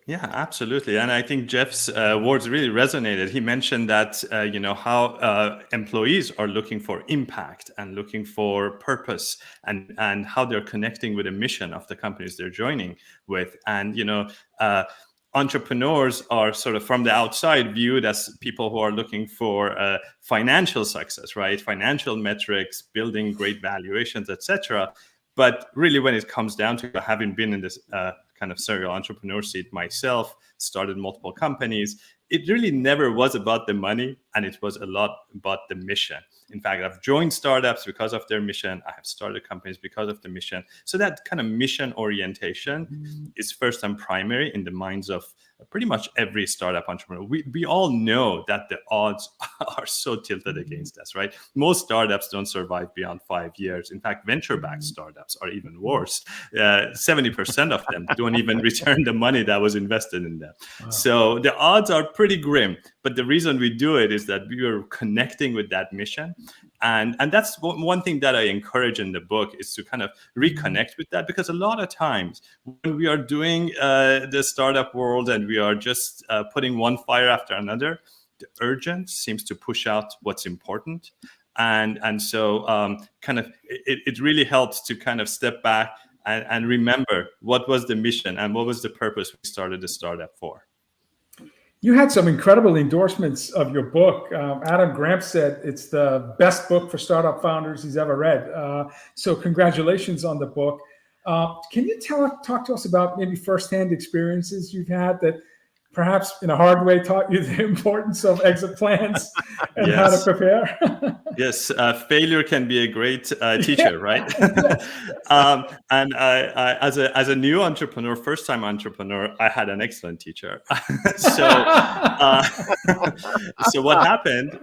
Yeah, absolutely. And I think Jeff's words really resonated. He mentioned that, how employees are looking for impact and looking for purpose, and how they're connecting with the mission of the companies they're joining with. And, entrepreneurs are sort of from the outside viewed as people who are looking for financial success, right? Financial metrics, building great valuations, etc. But really, when it comes down to having been in this kind of serial entrepreneur seat myself, started multiple companies, it really never was about the money, and it was a lot about the mission. In fact, I've joined startups because of their mission. I have started companies because of the mission. So that kind of mission orientation is first and primary in the minds of pretty much every startup entrepreneur. We all know that the odds are so tilted against us, right? Most startups don't survive beyond 5 years. In fact, venture-backed startups are even worse. 70% of them don't even return the money that was invested in them. Wow. So the odds are pretty grim. But the reason we do it is that we are connecting with that mission. And that's one thing that I encourage in the book, is to kind of reconnect with that, because a lot of times when we are doing the startup world and we are just putting one fire after another, the urgent seems to push out what's important. And so kind of it really helps to kind of step back and remember what was the mission and what was the purpose we started the startup for. You had some incredible endorsements of your book. Adam Grant said it's the best book for startup founders he's ever read. So congratulations on the book. Can you talk to us about maybe firsthand experiences you've had that perhaps in a hard way taught you the importance of exit plans and how to prepare? Yes, failure can be a great teacher, right? And I, as a new entrepreneur, first-time entrepreneur, I had an excellent teacher. So what happened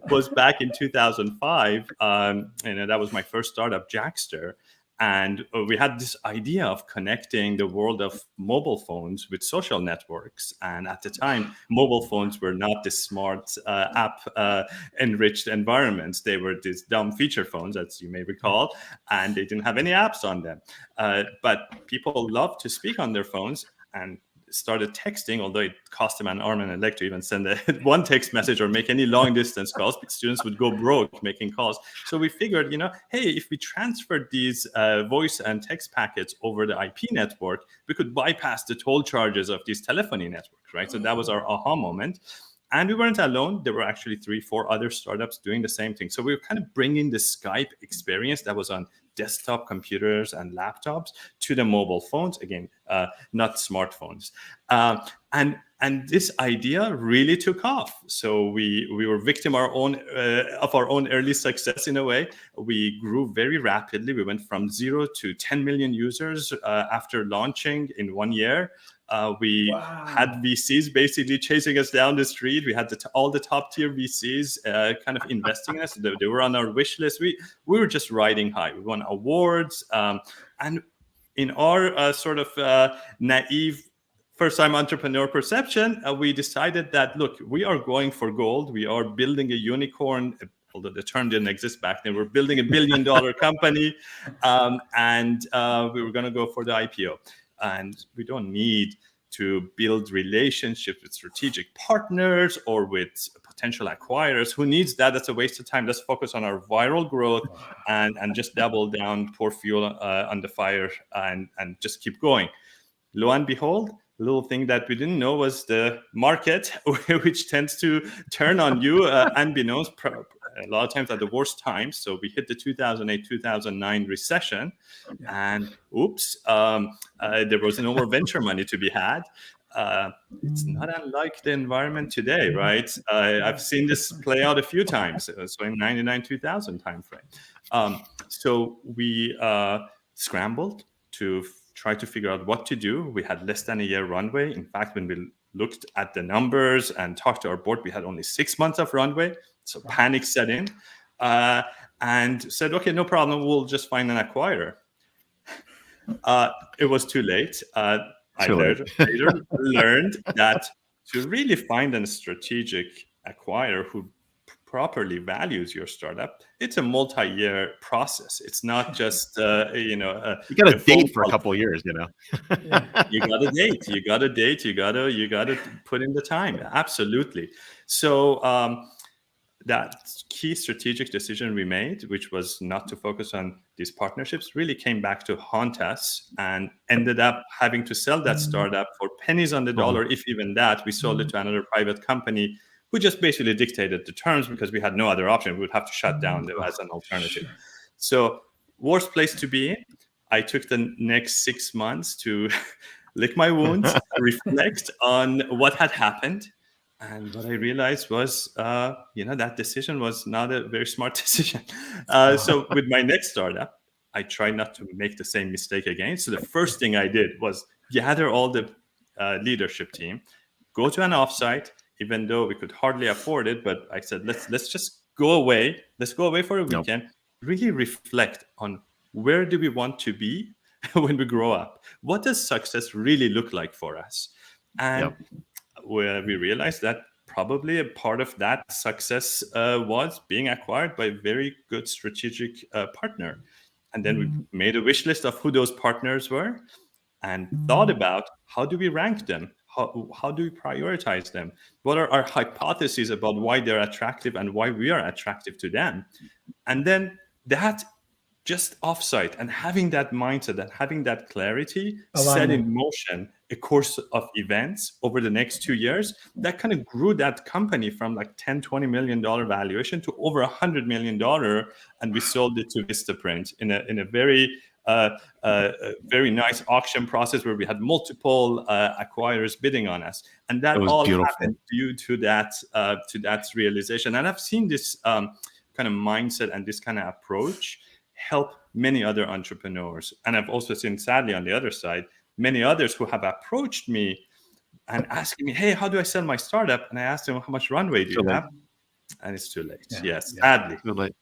was, back in 2005, and that was my first startup, Jackster. And we had this idea of connecting the world of mobile phones with social networks. And at the time, mobile phones were not this smart app-enriched environments. They were these dumb feature phones, as you may recall, and they didn't have any apps on them. But people loved to speak on their phones and started texting, although it cost them an arm and a leg to even send one text message or make any long distance calls. Students would go broke making calls. So we figured, hey, if we transferred these voice and text packets over the IP network, we could bypass the toll charges of these telephony networks, right? So that was our aha moment. And we weren't alone. There were actually 3-4 other startups doing the same thing. So we were kind of bringing the Skype experience that was on desktop computers and laptops to the mobile phones, again, not smartphones. And this idea really took off. So we were victim of our own early success in a way. We grew very rapidly. We went from 0 to 10 million users after launching in 1 year. We had VCs basically chasing us down the street. We had all the top tier VCs kind of investing in us. They were on our wish list. We were just riding high. We won awards. And in our sort of naive first-time entrepreneur perception, we decided that, look, we are going for gold. We are building a unicorn. Although the term didn't exist back then, we're building $1 billion company. And we were going to go for the IPO. And we don't need to build relationships with strategic partners or with potential acquirers. Who needs that? That's a waste of time. Let's focus on our viral growth and just double down, pour fuel on the fire, and just keep going. Lo and behold, a little thing that we didn't know was the market, which tends to turn on you unbeknownst, a lot of times at the worst times. So we hit the 2008-2009 recession, and oops, there was no more venture money to be had. It's not unlike the environment today, right? I've seen this play out a few times. So in 99-2000 timeframe. So we scrambled to try to figure out what to do. We had less than a year runway. In fact, when we looked at the numbers and talked to our board, we had only 6 months of runway. So panic set in. and said, okay, no problem, we'll just find an acquirer. It was too late. I later learned that to really find a strategic acquirer who properly values your startup, it's a multi-year process. It's not just you got to date for a couple of years, You got to date. You got to date. You got to put in the time. Absolutely. So that key strategic decision we made, which was not to focus on these partnerships, really came back to haunt us, and ended up having to sell that startup for pennies on the dollar, if even that. We sold it to another private company who just basically dictated the terms because we had no other option. We would have to shut down as an alternative. So worst place to be in. I took the next 6 months to lick my wounds, reflect on what had happened. And what I realized was, that decision was not a very smart decision. So with my next startup, I tried not to make the same mistake again. So the first thing I did was gather all the leadership team, go to an offsite, even though we could hardly afford it. But I said, let's just go away. Let's go away for a weekend, really reflect on where do we want to be when we grow up? What does success really look like for us? And where we realized that probably a part of that success was being acquired by a very good strategic partner. And then we made a wish list of who those partners were and thought about how do we rank them? How do we prioritize them? What are our hypotheses about why they're attractive and why we are attractive to them? And then that just offsite and having that mindset and having that clarity set in motion a course of events over the next 2 years that kind of grew that company from like $10-20 million valuation to over $100 million. And we sold it to Vistaprint in a very very nice auction process where we had multiple acquirers bidding on us. And that all happened due to that realization. And I've seen this kind of mindset and this kind of approach help many other entrepreneurs. And I've also seen, sadly, on the other side, many others who have approached me and asking me, hey, how do I sell my startup? And I asked them, how much runway do you have? And it's too late. Sadly. Too late.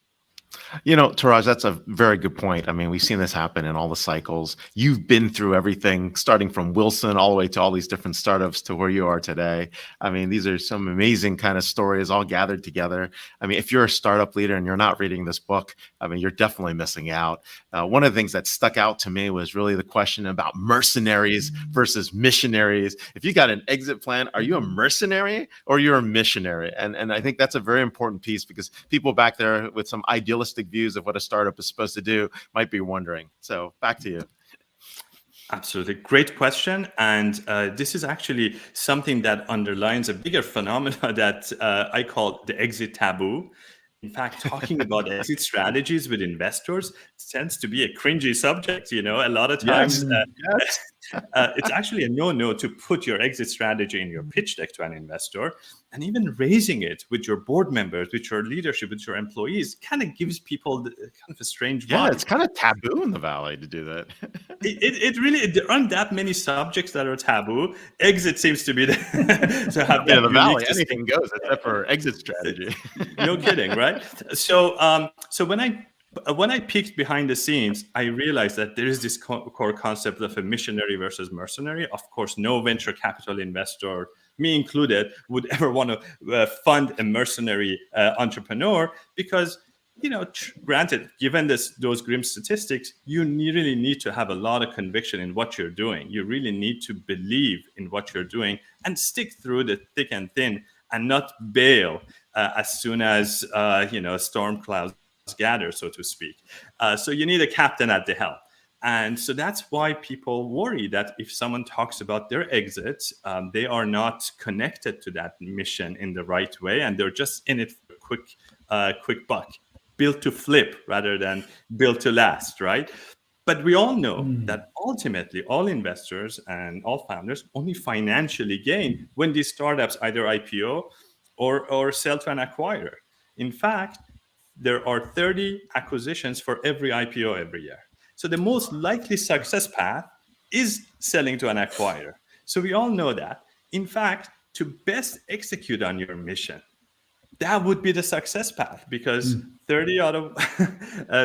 Touraj, that's a very good point. I mean, we've seen this happen in all the cycles. You've been through everything, starting from Wilson all the way to all these different startups to where you are today. I mean, these are some amazing kind of stories all gathered together. I mean, if you're a startup leader and you're not reading this book, I mean, you're definitely missing out. One of the things that stuck out to me was really the question about mercenaries versus missionaries. If you got an exit plan, are you a mercenary or you're a missionary? And I think that's a very important piece, because people back there with some idealistic views of what a startup is supposed to do might be wondering. So back to you. Absolutely. Great question. And this is actually something that underlines a bigger phenomena that I call the exit taboo. In fact, talking about exit strategies with investors tends to be a cringy subject. A lot of times it's actually a no-no to put your exit strategy in your pitch deck to an investor. And even raising it with your board members, with your leadership, with your employees, kind of gives people kind of a strange vibe. Yeah, it's kind of taboo in the Valley to do that. It really, there aren't that many subjects that are taboo. Exit seems to be to have that in the Valley, anything goes except for exit strategy. No kidding, right? So when I peeked behind the scenes, I realized that there is this core concept of a missionary versus mercenary. Of course, no venture capital investor, me included, would ever want to fund a mercenary entrepreneur, because, granted, given those grim statistics, you really need to have a lot of conviction in what you're doing. You really need to believe in what you're doing and stick through the thick and thin and not bail as soon as, storm clouds gather, so to speak. So you need a captain at the helm. And so that's why people worry that if someone talks about their exits, they are not connected to that mission in the right way, and they're just in it for a quick buck, built to flip rather than built to last, right? But we all know that ultimately all investors and all founders only financially gain when these startups either IPO or sell to an acquirer. In fact, there are 30 acquisitions for every IPO every year. So the most likely success path is selling to an acquirer. So we all know that. In fact, to best execute on your mission, that would be the success path, because 30 out of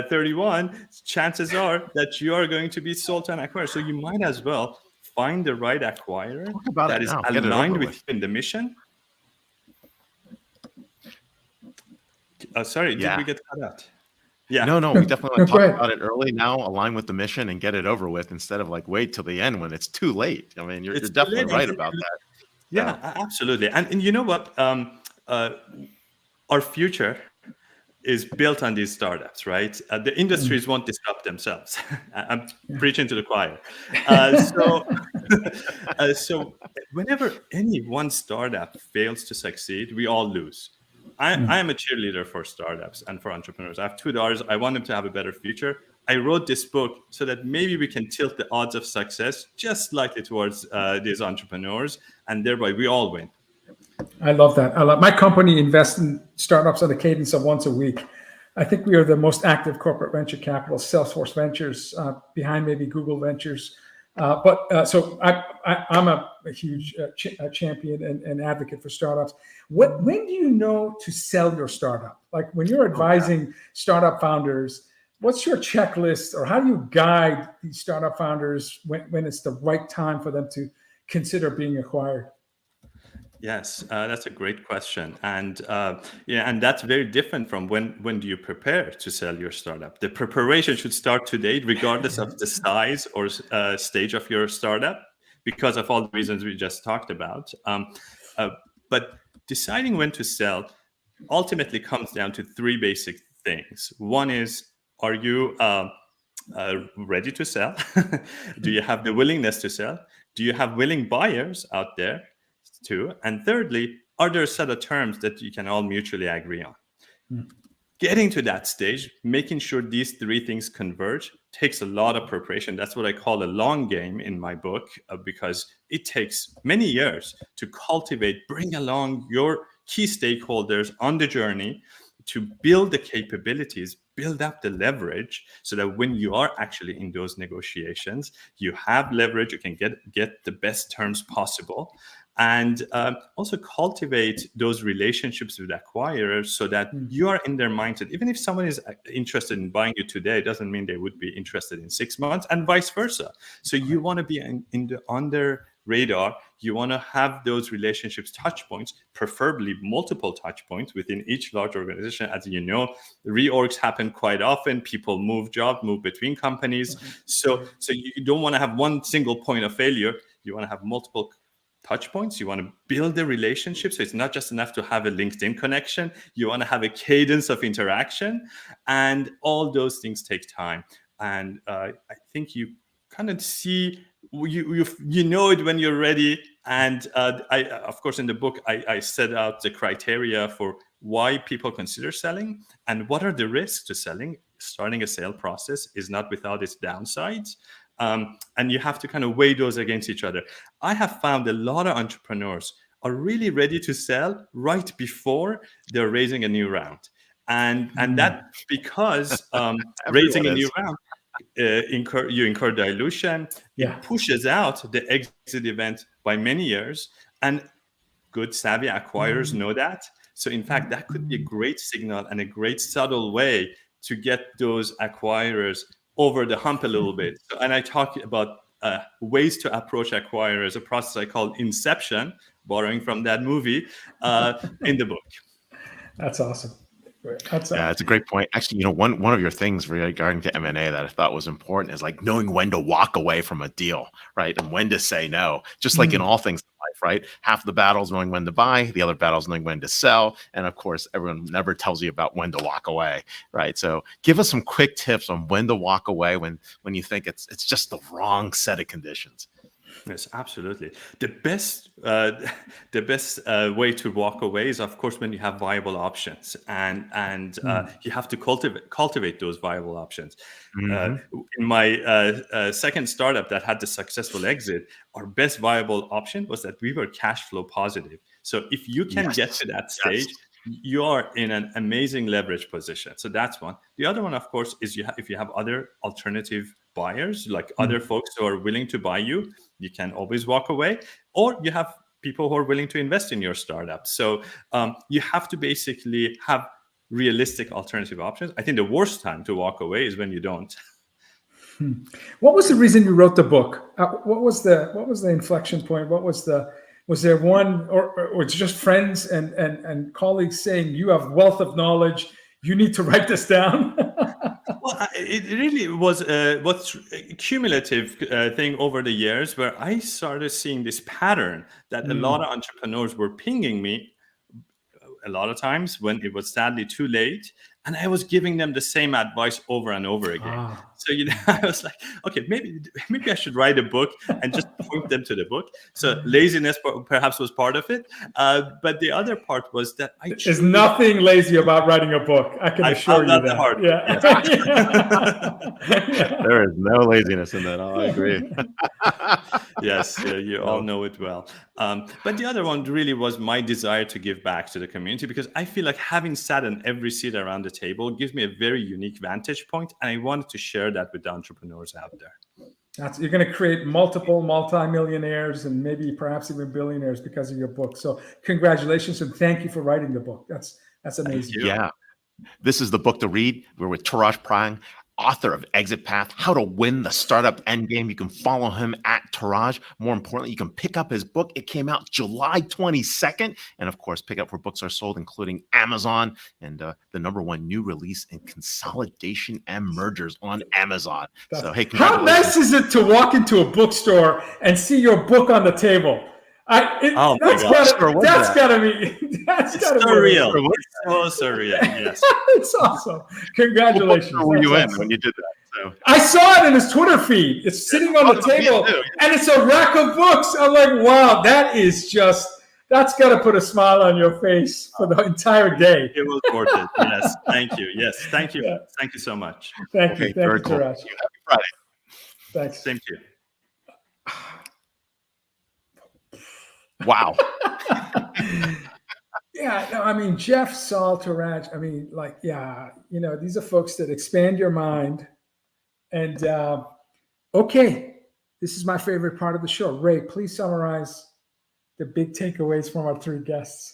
31, chances are that you are going to be sold to an acquirer. So you might as well find the right acquirer Talk about that it is now. Get it aligned over with. within the mission. Sorry, did we get cut out? Yeah. No, we definitely want to Go talk ahead. about it early now, align with the mission, and get it over with instead of like wait till the end when it's too late. I mean, you're It's definitely too late. right about that. Yeah, absolutely. And you know what? Our future is built on these startups, right? The industries won't disrupt themselves. I'm preaching to the choir. So whenever any one startup fails to succeed, we all lose. I am a cheerleader for startups and for entrepreneurs. I have 2 daughters. I want them to have a better future. I wrote this book so that maybe we can tilt the odds of success just slightly towards these entrepreneurs, and thereby we all win. I love that. My company invests in startups on a cadence of once a week. I think we are the most active corporate venture capital, Salesforce Ventures, behind maybe Google Ventures. So I'm a huge champion and advocate for startups. When do you know to sell your startup? Like when you're advising startup founders, what's your checklist, or how do you guide these startup founders when it's the right time for them to consider being acquired? Yes, that's a great question, and and that's very different from when do you prepare to sell your startup. The preparation should start today, regardless of the size or stage of your startup, because of all the reasons we just talked about. But deciding when to sell ultimately comes down to 3 basic things. One is, are you ready to sell? Do you have the willingness to sell? Do you have willing buyers out there? Too. And thirdly, are there a set of terms that you can all mutually agree on? Getting to that stage, making sure these 3 things converge, takes a lot of preparation. That's what I call a long game in my book, because it takes many years to cultivate, bring along your key stakeholders on the journey to build the capabilities, build up the leverage, so that when you are actually in those negotiations, you have leverage, you can get the best terms possible. And also cultivate those relationships with acquirers so that you are in their mindset. Even if someone is interested in buying you today, it doesn't mean they would be interested in 6 months, and vice versa. So you want to be on their radar. You want to have those relationships, touch points, preferably multiple touch points within each large organization. As you know, reorgs happen quite often. People move jobs, move between companies. So you don't want to have one single point of failure. You want to have multiple touch points. You want to build the relationship. So it's not just enough to have a LinkedIn connection. You want to have a cadence of interaction, and all those things take time. And I think you kind of see, you know it when you're ready. And I, of course, in the book, I set out the criteria for why people consider selling and what are the risks to selling. Starting a sale process is not without its downsides. And you have to kind of weigh those against each other. I have found a lot of entrepreneurs are really ready to sell right before they're raising a new round. And that because raising a new round, you incur dilution. It pushes out the exit event by many years. And good, savvy acquirers know that. So in fact, that could be a great signal and a great subtle way to get those acquirers over the hump a little bit. And I talk about ways to approach acquirers, a process I call Inception, borrowing from that movie, in the book. That's awesome. Yeah, it's a great point. Actually, one of your things regarding to M&A that I thought was important is like knowing when to walk away from a deal, right? And when to say no, just like in all things in life, right? Half the battle is knowing when to buy, the other battle is knowing when to sell. And of course, everyone never tells you about when to walk away, right? So give us some quick tips on when to walk away when you think it's just the wrong set of conditions. Yes, absolutely. The best way to walk away is, of course, when you have viable options, and you have to cultivate those viable options. In my second startup that had the successful exit, our best viable option was that we were cash flow positive. So if you can get to that stage, you are in an amazing leverage position. So that's one. The other one, of course, is if you have other alternative buyers, like other folks who are willing to buy you, you can always walk away. Or you have people who are willing to invest in your startup. So you have to basically have realistic alternative options. I think the worst time to walk away is when you don't. What was the reason you wrote the book? What was the inflection point? Was there one, or it's just friends and colleagues saying you have wealth of knowledge, you need to write this down? Well, it really was what's a cumulative thing over the years, where I started seeing this pattern that a lot of entrepreneurs were pinging me a lot of times when it was sadly too late, and I was giving them the same advice over and over again. So I was like, okay, maybe I should write a book and just point them to the book. So laziness perhaps was part of it, but the other part was that there's nothing lazy about writing a book. I can assure you that. Hard. Yeah. Yes. There is no laziness in that. I agree. Yes, you all know it well. But the other one really was my desire to give back to the community, because I feel like having sat in every seat around the table gives me a very unique vantage point, and I wanted to share that with the entrepreneurs out there. You're going to create multiple multimillionaires and maybe perhaps even billionaires because of your book. So congratulations and thank you for writing the book. That's amazing. Yeah. This is the book to read. We're with Touraj Parang, author of Exit Path, How to Win the Startup Endgame. You can follow him at Touraj. More importantly, you can pick up his book. It came out July 22nd. And of course, pick up where books are sold, including Amazon, and the #1 new release in consolidation and mergers on Amazon. So, hey, how nice is it to walk into a bookstore and see your book on the table? That's gotta be surreal. It's so surreal. Yes, it's awesome. Congratulations. What were you in when you did that? So. I saw it in his Twitter feed. It's sitting on the table, and it's a rack of books. I'm like, wow, that's got to put a smile on your face for the entire day. It was worth it. Yes, thank you. Yes, thank you. Yeah. Thank you so much. Thank you, cool. Touraj. Happy Friday. Thanks. Same to you. Wow. Yeah, no, I mean, Jeff, Saul, Touraj, I mean, these are folks that expand your mind. And okay, this is my favorite part of the show. Ray, please summarize the big takeaways from our 3 guests.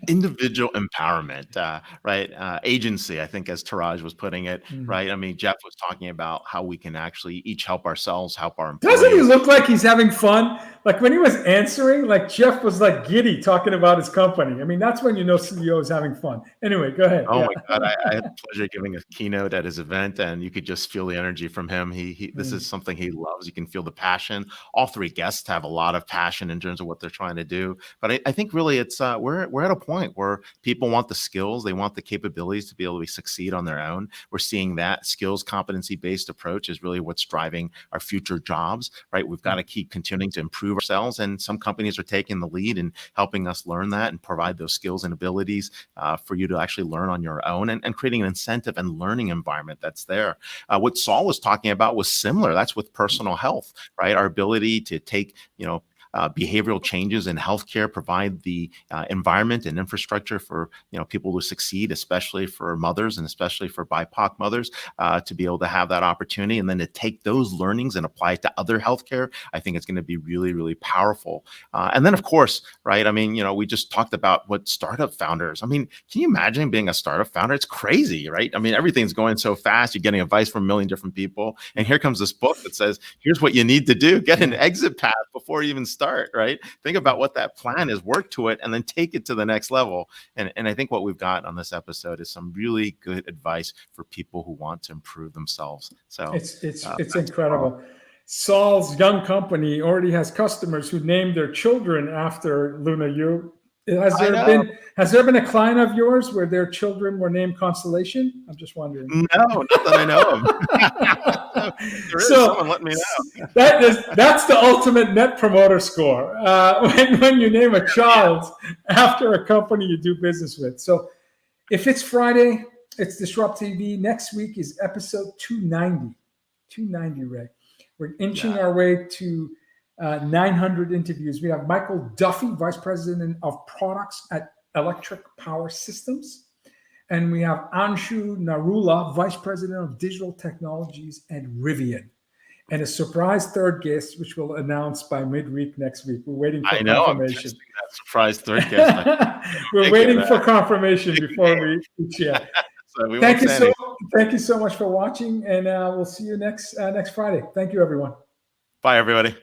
Individual empowerment, right? Agency, I think, as Touraj was putting it, right? I mean, Jeff was talking about how we can actually each help ourselves, help our employees. Doesn't he look like he's having fun? Like when he was answering, like Jeff was like giddy talking about his company. I mean, that's when you know CEO is having fun. Anyway, go ahead. Oh my God, I had the pleasure of giving a keynote at his event, and you could just feel the energy from him. This is something he loves. You can feel the passion. All 3 guests have a lot of passion in terms of what they're trying to do. But I think really it's we're at a point where people want the skills, they want the capabilities to be able to succeed on their own. We're seeing that skills competency-based approach is really what's driving our future jobs, right? We've got to keep continuing to improve ourselves, and some companies are taking the lead and helping us learn that and provide those skills and abilities for you to actually learn on your own, and creating an incentive and learning environment that's there. What Saul was talking about was similar. That's with personal health, right? Our ability to take, behavioral changes in healthcare, provide the environment and infrastructure for people to succeed, especially for mothers and especially for BIPOC mothers, to be able to have that opportunity, and then to take those learnings and apply it to other healthcare. I think it's going to be really, really powerful. And then, of course, right? I mean, we just talked about what startup founders. I mean, can you imagine being a startup founder? It's crazy, right? I mean, everything's going so fast. You're getting advice from a million different people, and here comes this book that says, "Here's what you need to do: get an exit path before you even start." Right? Think about what that plan is, work to it, and then take it to the next level. And I think what we've got on this episode is some really good advice for people who want to improve themselves. So it's incredible. Saul's young company already has customers who named their children after LunaYou. Has there been a client of yours where their children were named Constellation? I'm just wondering. No, not that I know of. Someone let me know. That's the ultimate net promoter score. When you name a child after a company you do business with. So if it's Friday, it's DisrupTV. Next week is episode 290. 290, Ray. We're inching our way to 900 interviews. We have Michael Duffy, Vice President of Products at Electric Power Systems. And we have Anshu Narula, Vice President of Digital Technologies at Rivian. and a surprise third guest, which we'll announce by midweek next week. We're waiting for I know. I'm confirmation. testing that surprise third guest. We're waiting for confirmation before we share. So we Thank won't you say thank you so much for watching, and we'll see you next Friday. Thank you, everyone. Bye, everybody.